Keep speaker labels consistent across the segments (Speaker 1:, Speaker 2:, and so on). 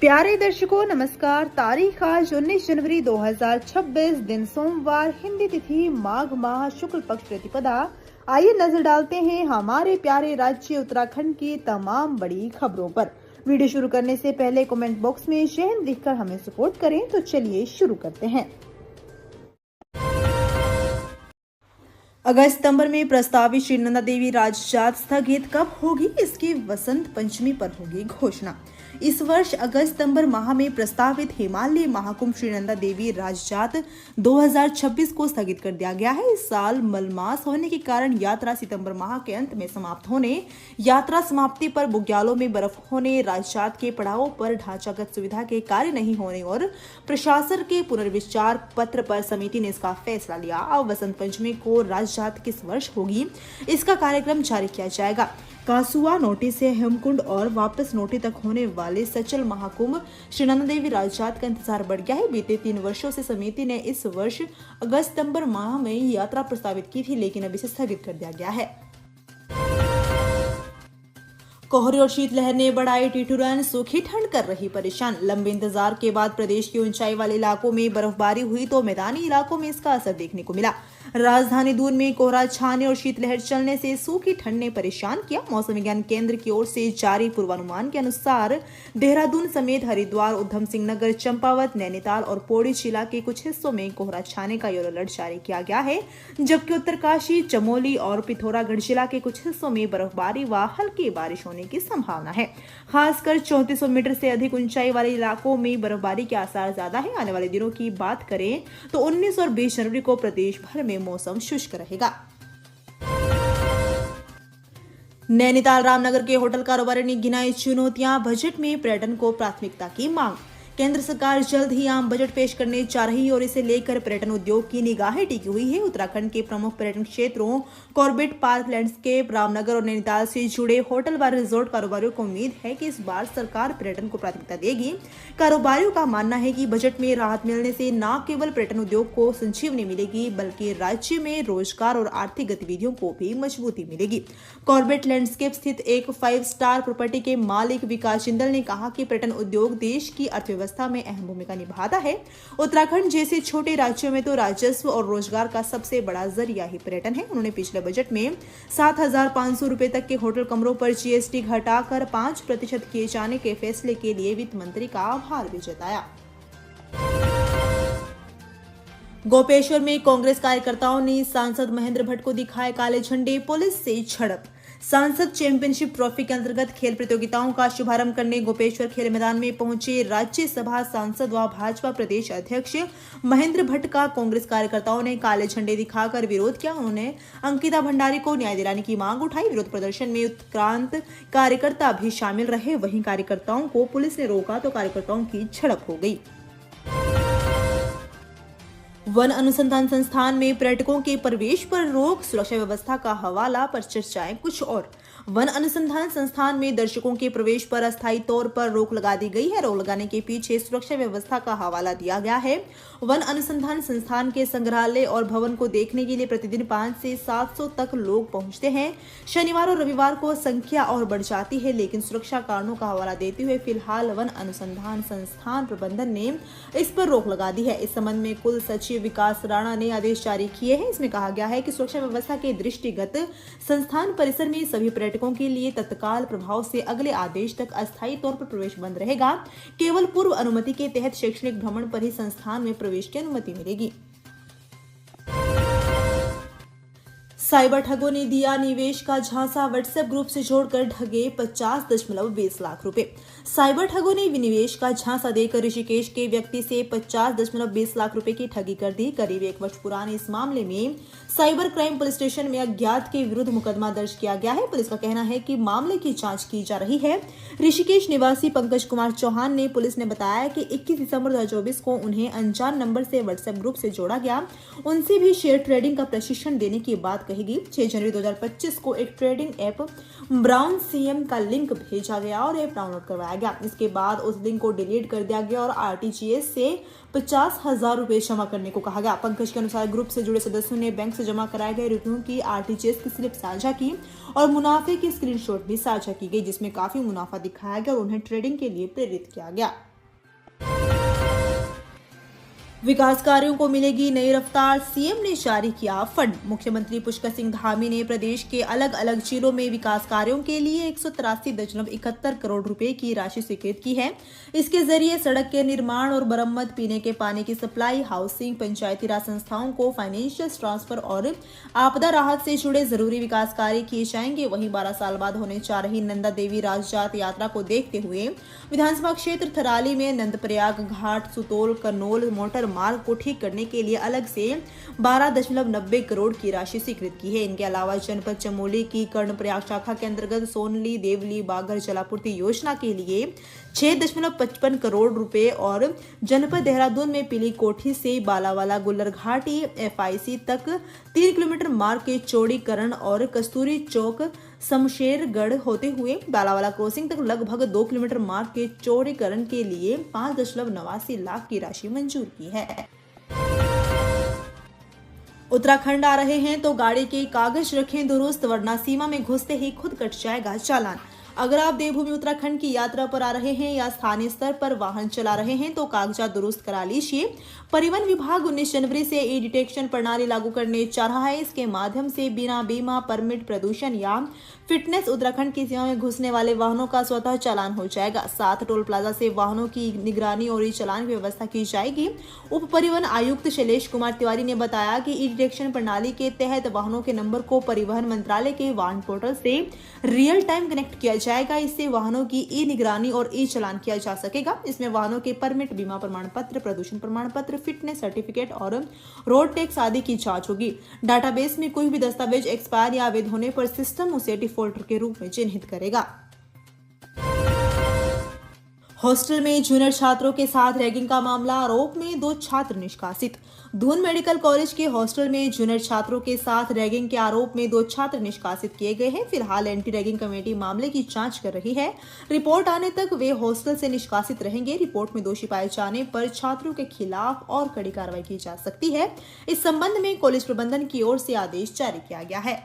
Speaker 1: प्यारे दर्शकों नमस्कार। तारीख आज 19 जनवरी 2026 दिन सोमवार, हिंदी तिथि माघ माह शुक्ल पक्ष प्रतिपदा। आइए नजर डालते हैं हमारे प्यारे राज्य उत्तराखंड की तमाम बड़ी खबरों पर। वीडियो शुरू करने से पहले कमेंट बॉक्स में जय हिंद लिखकर हमें सपोर्ट करें। तो चलिए शुरू करते हैं। अगस्त सितंबर में प्रस्तावित श्री नंदा देवी राजजात स्थगित कब होगी, इसकी वसंत पंचमी पर होगी घोषणा। इस वर्ष अगस्त सितंबर माह में प्रस्तावित हिमालय महाकुंभ श्री नंदा देवी राजजात 2026 को स्थगित कर दिया गया है। इस साल मलमास होने के कारण यात्रा सितंबर माह के अंत में समाप्त होने, यात्रा समाप्ति पर बुग्यालों में बर्फ होने, राजजात के पड़ावों पर ढांचागत सुविधा के कार्य नहीं होने और प्रशासन के पुनर्विचार पत्र पर समिति ने इसका फैसला लिया। अब वसंत पंचमी को राजजात किस वर्ष होगी, इसका कार्यक्रम जारी किया जाएगा। कासुआ नोटी से हेमकुंड और वापस नोटी तक होने वाले सचल महाकुंभ श्री नंदा देवी राजजात का इंतजार बढ़ गया है। बीते 3 वर्षों से समिति ने इस वर्ष अगस्त सितंबर माह में यात्रा प्रस्तावित की थी, लेकिन अब इसे स्थगित कर दिया गया है। कोहरे और शीतलहर ने बढ़ाई ठिठुरन, सूखी ठंड कर रही परेशान। लंबे इंतजार के बाद प्रदेश के ऊंचाई वाले इलाकों में बर्फबारी हुई तो मैदानी इलाकों में इसका असर देखने को मिला। राजधानी दून में कोहरा छाने और शीतलहर चलने से सूखी ठंड ने परेशान किया। मौसम विज्ञान केंद्र की ओर से जारी पूर्वानुमान के अनुसार देहरादून समेत हरिद्वार, उधम सिंह नगर, चंपावत, नैनीताल और पौड़ी जिला के कुछ हिस्सों में कोहरा छाने का येलो अलर्ट जारी किया गया है, जबकि उत्तरकाशी, चमोली और पिथौरागढ़ जिला के कुछ हिस्सों में बर्फबारी व हल्की बारिश होने की संभावना है। खासकर 3400 मीटर से अधिक ऊंचाई वाले इलाकों में बर्फबारी के आसार ज्यादा है। आने वाले दिनों की बात करें तो 19 और 20 जनवरी को प्रदेश भर में मौसम शुष्क रहेगा। नैनीताल रामनगर के होटल कारोबारी ने गिनाई चुनौतियां, बजट में पर्यटन को प्राथमिकता की मांग। केंद्र सरकार जल्द ही आम बजट पेश करने जा रही है और इसे लेकर पर्यटन उद्योग की निगाहें टिकी हुई है। उत्तराखंड के प्रमुख पर्यटन क्षेत्रों कॉर्बेट पार्क, लैंडस्केप, रामनगर और नैनीताल से जुड़े होटल व रिजोर्ट कारोबारियों को उम्मीद है कि इस बार सरकार पर्यटन को प्राथमिकता देगी। कारोबारियों का मानना है कि बजट में राहत मिलने से न केवल पर्यटन उद्योग को संजीवनी मिलेगी, बल्कि राज्य में रोजगार और आर्थिक गतिविधियों को भी मजबूती मिलेगी। कॉर्बेट लैंडस्केप स्थित एक 5 स्टार प्रॉपर्टी के मालिक विकास जिंदल ने कहा कि पर्यटन उद्योग देश की अर्थव्यवस्था में अहम भूमिका निभाता है। उत्तराखंड जैसे छोटे राज्यों में तो राजस्व और रोजगार का सबसे बड़ा जरिया ही पर्यटन है। उन्होंने पिछले बजट में 7,500 रुपए तक के होटल कमरों पर जीएसटी घटाकर 5% किए जाने के फैसले के लिए वित्त मंत्री का आभार भी जताया। गोपेश्वर में कांग्रेस कार्यकर्ताओं ने सांसद महेंद्र भट्ट को दिखाए काले झंडे, पुलिस से झड़प। सांसद चैंपियनशिप ट्रॉफी के अंतर्गत खेल प्रतियोगिताओं का शुभारंभ करने गोपेश्वर खेल मैदान में पहुंचे राज्यसभा सांसद व भाजपा प्रदेश अध्यक्ष महेंद्र भट्ट का कांग्रेस कार्यकर्ताओं ने काले झंडे दिखाकर विरोध किया। उन्होंने अंकिता भंडारी को न्याय दिलाने की मांग उठाई। विरोध प्रदर्शन में उत्क्रांत कार्यकर्ता भी शामिल रहे। वहीं कार्यकर्ताओं को पुलिस ने रोका तो कार्यकर्ताओं की झड़प हो गई। वन अनुसंधान संस्थान में पर्यटकों के प्रवेश पर रोक, सुरक्षा व्यवस्था का हवाला पर चर्चाएं कुछ और। वन अनुसंधान संस्थान में दर्शकों के प्रवेश पर अस्थायी तौर पर रोक लगा दी गई है। रोक लगाने के पीछे सुरक्षा व्यवस्था का हवाला दिया गया है। वन अनुसंधान संस्थान के संग्रहालय और भवन को देखने के लिए प्रतिदिन 500 से 700 तक लोग पहुंचते हैं। शनिवार और रविवार को संख्या और बढ़ जाती है, लेकिन सुरक्षा कारणों का हवाला देते हुए फिलहाल वन अनुसंधान संस्थान प्रबंधन ने इस पर रोक लगा दी है। इस संबंध में कुल सचिव विकास राणा ने आदेश जारी किए हैं। इसमें कहा गया है कि सुरक्षा व्यवस्था के दृष्टिगत संस्थान परिसर में सभी पर्यटकों के लिए तत्काल प्रभाव से अगले आदेश तक अस्थायी तौर पर प्रवेश बंद रहेगा। केवल पूर्व अनुमति के तहत शैक्षणिक भ्रमण पर ही संस्थान में प्रवेश की अनुमति मिलेगी। साइबर ठगों ने दिया निवेश का झांसा, व्हाट्सएप ग्रुप से जोड़कर ठगे 50.20 लाख रुपए। साइबर ठगों ने निवेश का झांसा देकर ऋषिकेश के व्यक्ति से 50.20 लाख रुपए की ठगी कर दी। करीब 1 वर्ष पुराने इस मामले में साइबर क्राइम पुलिस स्टेशन में अज्ञात के विरुद्ध मुकदमा दर्ज किया गया है। पुलिस का कहना है कि मामले की जांच की जा रही है। ऋषिकेश निवासी पंकज कुमार चौहान ने पुलिस ने बताया कि 21 दिसंबर 2024 को उन्हें अनजान नंबर से व्हाट्सएप ग्रुप से जोड़ा गया। उनसे भी शेयर ट्रेडिंग का प्रशिक्षण देने की बात कही गई। 6 जनवरी 2025 को एक ट्रेडिंग ऐप ब्राउन सीएम का लिंक भेजा गया और ऐप डाउनलोड करवाया गया। इसके बाद उस लिंक को डिलीट कर दिया गया और आरटीजीएस से 50,000 रुपए जमा करने को कहा गया। पंकज के अनुसार ग्रुप से जुड़े सदस्यों ने बैंक से जमा कराए गए रुपयों की आरटीजीएस की स्लिप साझा की और मुनाफे की स्क्रीनशॉट भी साझा की गई, जिसमें काफी मुनाफा दिखाया गया और उन्हें ट्रेडिंग के लिए प्रेरित किया गया। विकास कार्यों को मिलेगी नई रफ्तार, सीएम ने जारी किया फंड। मुख्यमंत्री पुष्कर सिंह धामी ने प्रदेश के अलग अलग जिलों में विकास कार्यों के लिए 183.71 करोड़ रुपए की राशि स्वीकृत की है। इसके जरिए सड़क के निर्माण और मरम्मत, पीने के पानी की सप्लाई, हाउसिंग, पंचायती राज संस्थाओं को फाइनेंशियल ट्रांसफर और आपदा राहत से जुड़े जरूरी विकास कार्य किए जाएंगे। वहीं 12 साल बाद होने जा रही नंदा देवी राजजात यात्रा को देखते हुए विधानसभा क्षेत्र थराली में नंदप्रयाग घाट, सुतोल, कन्नौल मोटर मार्ग को ठीक करने के लिए अलग से 12.90 करोड़ की राशि स्वीकृत की है। इनके अलावा जनपद चमोली की कर्णप्रयाग शाखा के अंतर्गत सोनली, देवली, बागर जलापूर्ति योजना के लिए 6.55 करोड़ रुपए और जनपद देहरादून में पीली कोठी से बालावाला गुल्लर घाटी FIC तक 3 किलोमीटर मार्ग के चौड़ीकरण और कस्तूरी चौक शमशेरगढ़ होते हुए बालावाला क्रॉसिंग तक लगभग 2 किलोमीटर मार्ग के चौड़ीकरण के लिए 5.89 लाख की राशि मंजूर की है। उत्तराखंड आ रहे हैं तो गाड़ी के कागज रखें दुरुस्त, वरना सीमा में घुसते ही खुद कट जाएगा चालान। अगर आप देवभूमि उत्तराखंड की यात्रा पर आ रहे हैं या स्थानीय स्तर पर वाहन चला रहे हैं तो कागजात दुरुस्त करा लीजिए। परिवहन विभाग 19 जनवरी से ई डिटेक्शन प्रणाली लागू करने जा रहा है। इसके माध्यम से बिना बीमा, परमिट, प्रदूषण या फिटनेस उत्तराखंड की सीमा में घुसने वाले वाहनों का स्वतः चालान हो जाएगा। साथ टोल प्लाजा से वाहनों की निगरानी और ई चालान की व्यवस्था की जाएगी। उप परिवहन आयुक्त शैलेश कुमार तिवारी ने बताया कि ई डिटेक्शन प्रणाली के तहत वाहनों के नंबर को परिवहन मंत्रालय के वाहन पोर्टल से रियल टाइम कनेक्ट किया जाएगा। इससे वाहनों की ई निगरानी और ई चालान किया जा सकेगा। इसमें वाहनों के परमिट, बीमा प्रमाण पत्र, प्रदूषण प्रमाण पत्र, फिटनेस सर्टिफिकेट और रोड टैक्स आदि की जांच होगी। डाटाबेस में कोई भी दस्तावेज एक्सपायर या अवैध होने पर सिस्टम उसे डिफॉल्टर के रूप में चिन्हित करेगा। हॉस्टल में जूनियर छात्रों के साथ रैगिंग का मामला, आरोप में 2 छात्र निष्कासित। दून मेडिकल कॉलेज के हॉस्टल में जूनियर छात्रों के साथ रैगिंग के आरोप में 2 छात्र निष्कासित किए गए हैं। फिलहाल एंटी रैगिंग कमेटी मामले की जांच कर रही है। रिपोर्ट आने तक वे हॉस्टल से निष्कासित रहेंगे। रिपोर्ट में दोषी पाए जाने पर छात्रों के खिलाफ और कड़ी कार्रवाई की जा सकती है। इस संबंध में कॉलेज प्रबंधन की ओर से आदेश जारी किया गया है।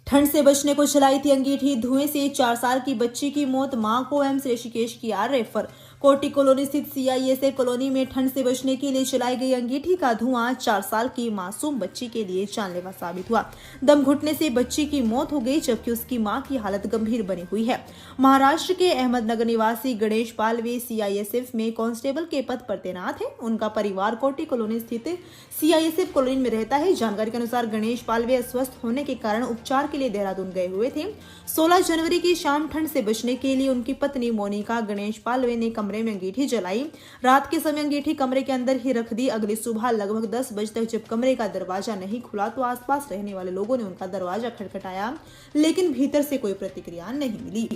Speaker 1: ठंड से बचने को जलाई थी अंगीठी, धुएं से 4 साल की बच्ची की मौत, मां को एम्स ऋषिकेश किया रेफर। कोटी कॉलोनी स्थित CISF कॉलोनी में ठंड से बचने के लिए चलाई गई अंगीठी का धुआं 4 साल की मासूम बच्ची के लिए जानलेवा साबित हुआ। दम घुटने से बच्ची की मौत हो गई, जबकि उसकी मां की हालत गंभीर बनी हुई है। महाराष्ट्र के अहमदनगर निवासी गणेश पालवे CISF में कांस्टेबल के पद पर तैनात है। उनका परिवार कोटी कॉलोनी स्थित CISF कॉलोनी में रहता है। जानकारी के अनुसार गणेश पालवे अस्वस्थ होने के कारण उपचार के लिए देहरादून गए हुए थे। 16 जनवरी की शाम ठंड से बचने के लिए उनकी पत्नी मोनिका गणेश पालवे ने कमरे में अंगीठी जलाई। रात के समय अंगीठी कमरे के अंदर ही रख दी। अगली सुबह लगभग 10 बजे तक जब कमरे का दरवाजा नहीं खुला तो आसपास रहने वाले लोगों ने उनका दरवाजा खटखटाया, लेकिन भीतर से कोई प्रतिक्रिया नहीं मिली।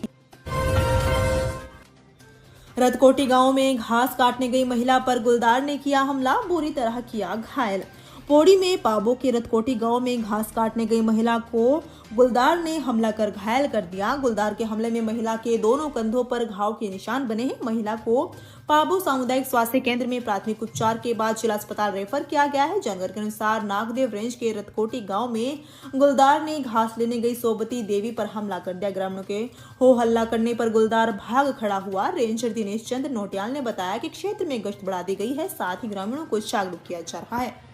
Speaker 1: रतकोटी गांव में घास काटने गई महिला पर गुलदार ने किया हमला, बुरी तरह किया घायल। पौड़ी में पाबो के रतकोटी गांव में घास काटने गई महिला को गुलदार ने हमला कर घायल कर दिया। गुलदार के हमले में महिला के दोनों कंधों पर घाव के निशान बने हैं। महिला को पाबो सामुदायिक स्वास्थ्य केंद्र में प्राथमिक उपचार के बाद जिला अस्पताल रेफर किया गया है। जानकारी के अनुसार नागदेव रेंज के रतकोटी गांव में गुलदार ने घास लेने गई सोबती देवी पर हमला कर दिया। ग्रामीणों के हो हल्ला करने पर गुलदार भाग खड़ा हुआ। रेंजर दिनेश चंद्र नोटियाल ने बताया कि क्षेत्र में गश्त बढ़ा दी गई है, साथ ही ग्रामीणों को जागरूक किया जा रहा है।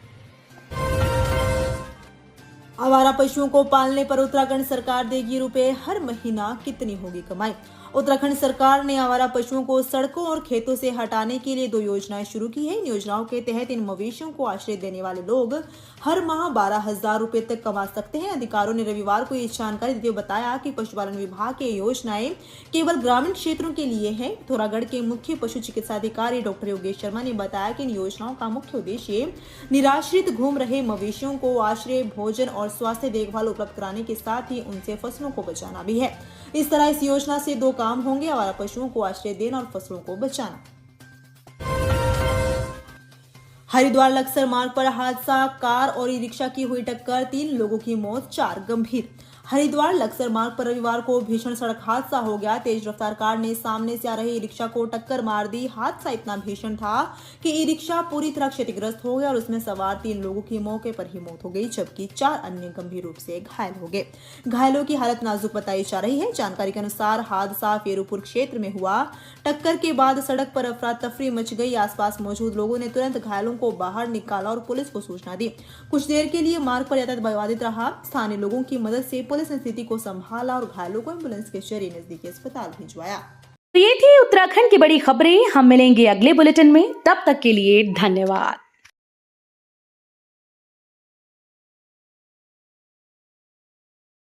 Speaker 1: आवारा पशुओं को पालने पर उत्तराखंड सरकार देगी रुपए, हर महीना कितनी होगी कमाई। उत्तराखंड सरकार ने आवारा पशुओं को सड़कों और खेतों से हटाने के लिए 2 योजनाएं शुरू की है। इन योजनाओं के तहत इन मवेशियों को आश्रय देने वाले लोग हर माह 12,000 रुपए तक कमा सकते हैं। अधिकारियों ने रविवार को ये जानकारी देते हुए बताया कि पशुपालन विभाग की योजनाएं केवल ग्रामीण क्षेत्रों के लिए है। पिथौरागढ़ के मुख्य पशु चिकित्सा अधिकारी डॉक्टर योगेश शर्मा ने बताया कि इन योजनाओं का मुख्य उद्देश्य निराश्रित घूम रहे मवेशियों को आश्रय, भोजन और स्वास्थ्य देखभाल उपलब्ध कराने के साथ ही उनसे फसलों को बचाना भी है। इस तरह इस योजना से 2 काम होंगे, आवारा पशुओं को आश्रय देना और फसलों को बचाना। हरिद्वार लक्सर मार्ग पर हादसा, कार और ई रिक्शा की हुई टक्कर, 3 लोगों की मौत, 4 गंभीर। हरिद्वार लक्सर मार्ग पर रविवार को भीषण सड़क हादसा हो गया। तेज रफ्तार कार ने सामने से आ रही ई रिक्शा को टक्कर मार दी। हादसा इतना भीषण था कि ई रिक्शा पूरी तरह क्षतिग्रस्त हो गया और उसमें सवार 3 लोगों की मौके पर ही मौत हो गई, जबकि 4 अन्य गंभीर रूप से घायल हो गए। घायलों की हालत नाजुक बताई जा रही है। जानकारी के अनुसार हादसा फेरूपुर क्षेत्र में हुआ। टक्कर के बाद सड़क पर अफरा तफरी मच गई। आसपास मौजूद लोगों ने तुरंत घायलों को बाहर निकाला और पुलिस को सूचना दी। कुछ देर के लिए मार्ग पर यातायात बाधित रहा। स्थानीय लोगों की मदद से पुलिस ने स्थिति को संभाला और घायलों को एम्बुलेंस के जरिए नजदीकी अस्पताल भिजवाया।
Speaker 2: तो ये थी उत्तराखंड की बड़ी खबरें। हम मिलेंगे अगले बुलेटिन में, तब तक के लिए धन्यवाद।